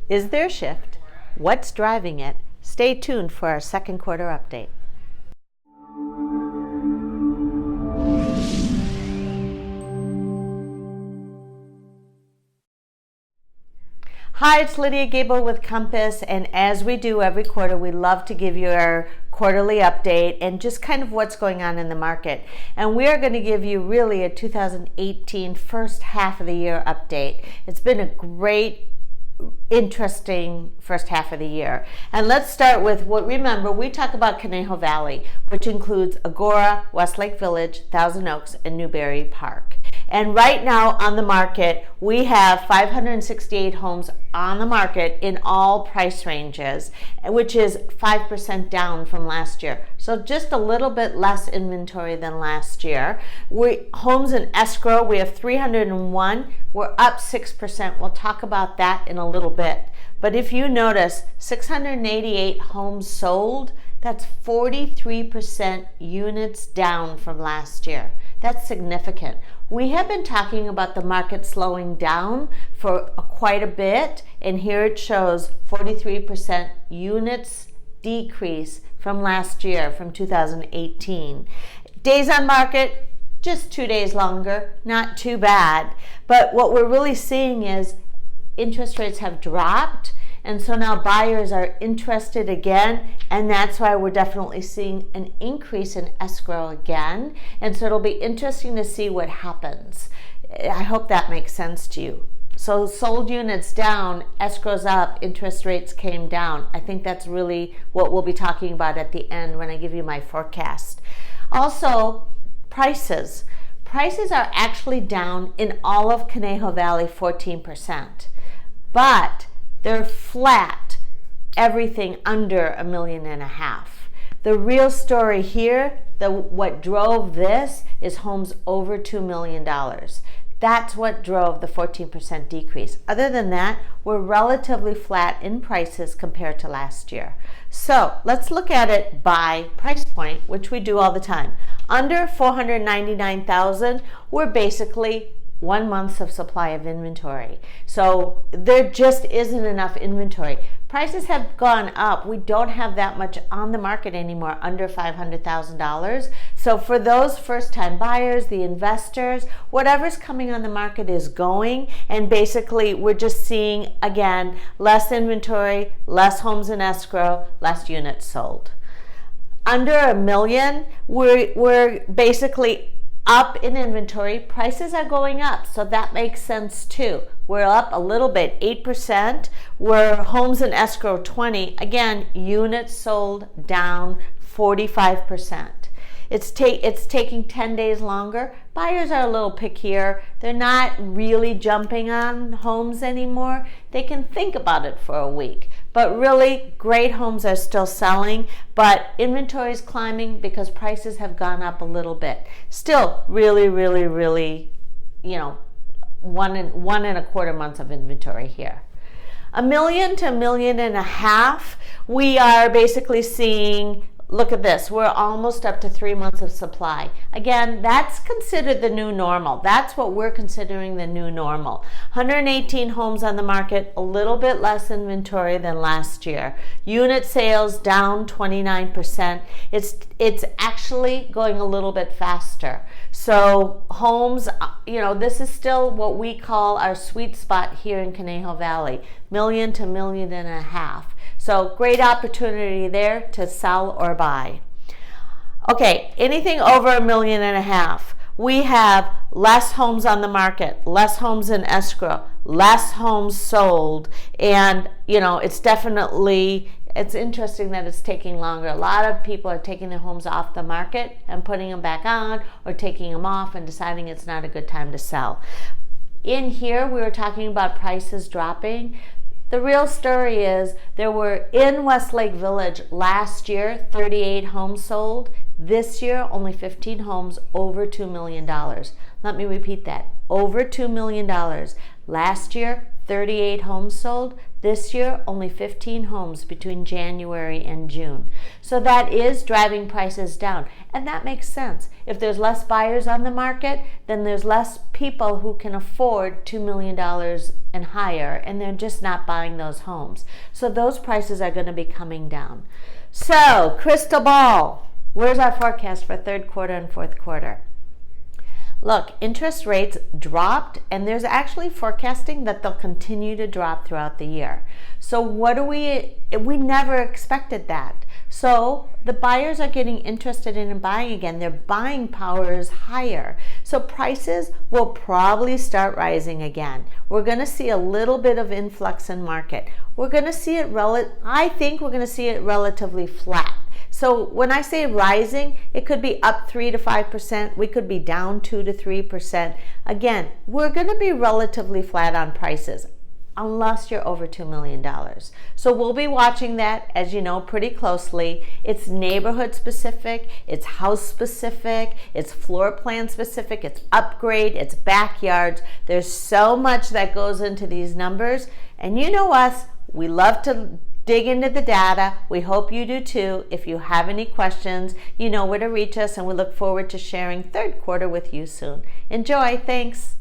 Is there a shift? What's driving it? Stay tuned for our second quarter update. Hi, it's Lydia Gable with Compass, and as we do every quarter, we love to give you our quarterly update and just kind of what's going on in the market. And we are going to give you really a 2018 first half of the year update. It's been a great, interesting first half of the year. And let's start with remember, we talk about Conejo Valley, which includes Agora, Westlake Village, Thousand Oaks, and Newberry Park. And right now on the market, we have 568 homes on the market in all price ranges, which is 5% down from last year. So just a little bit less inventory than last year. Homes in escrow, we have 301. We're up 6%. We'll talk about that in a little bit. But if you notice, 688 homes sold, that's 43% units down from last year. That's significant. We have been talking about the market slowing down for quite a bit, and here it shows 43% units decrease from last year, from 2018. Days on market, just 2 days longer, not too bad. But what we're really seeing is interest rates have dropped, and so now buyers are interested again, and that's why we're definitely seeing an increase in escrow again. And so it'll be interesting to see what happens. I hope that makes sense to you. So sold units down, escrows up, interest rates came down. I think that's really what we'll be talking about at the end when I give you my forecast. Also, prices. Prices are actually down in all of Conejo Valley 14%, but they're flat, everything under $1.5 million. The real story here, what drove this is homes over $2 million. That's what drove the 14% decrease. Other than that, we're relatively flat in prices compared to last year. So let's look at it by price point, which we do all the time. Under $499,000, we're basically 1 month of supply of inventory. So there just isn't enough inventory. Prices have gone up. We don't have that much on the market anymore under $500,000. So for those first-time buyers, the investors, whatever's coming on the market is going, and basically we're just seeing, again, less inventory, less homes in escrow, less units sold. Under $1 million, we're basically up in inventory. Prices are going up, so that makes sense too. We're up a little bit, 8%. We're homes in escrow 20. Again, units sold down 45%. It's taking 10 days longer. Buyers are a little pickier. They're not really jumping on homes anymore. They can think about it for a week. But really, great homes are still selling, but inventory is climbing because prices have gone up a little bit. Still, really, really, really, 1.25 months of inventory here. $1 million to $1.5 million, we are basically seeing, look at this, we're almost up to 3 months of supply. Again, that's considered the new normal. That's what we're considering the new normal. 118 homes on the market, a little bit less inventory than last year. Unit sales down 29%. It's actually going a little bit faster. So homes, this is still what we call our sweet spot here in Conejo Valley, $1 million to $1.5 million. So great opportunity there to sell or buy. Okay, anything over $1.5 million, we have less homes on the market, less homes in escrow, less homes sold, and it's interesting that it's taking longer. A lot of people are taking their homes off the market and putting them back on, or taking them off and deciding it's not a good time to sell. In here, we were talking about prices dropping. The real story is there were in Westlake Village last year 38 homes sold. This year only 15 homes over $2 million. Let me repeat that. Over $2 million. Last year 38 homes sold. This year, only 15 homes between January and June. So that is driving prices down. And that makes sense. If there's less buyers on the market, then there's less people who can afford $2 million and higher, and they're just not buying those homes. So those prices are going to be coming down. So, crystal ball, where's our forecast for third quarter and fourth quarter? Look, interest rates dropped, and there's actually forecasting that they'll continue to drop throughout the year. So we never expected that. So the buyers are getting interested in buying again. Their buying power is higher. So prices will probably start rising again. We're going to see a little bit of influx in market. We're going to see it I think we're going to see it relatively flat. So when I say rising, it could be up 3 to 5%. We could be down 2 to 3%. Again, we're going to be relatively flat on prices unless you're over $2 million. So we'll be watching that, as you know, pretty closely. It's neighborhood specific, it's house specific, it's floor plan specific, it's upgrade, it's backyards. There's so much that goes into these numbers. And you know us, we love to dig into the data. We hope you do too. If you have any questions, you know where to reach us, and we look forward to sharing third quarter with you soon. Enjoy. Thanks.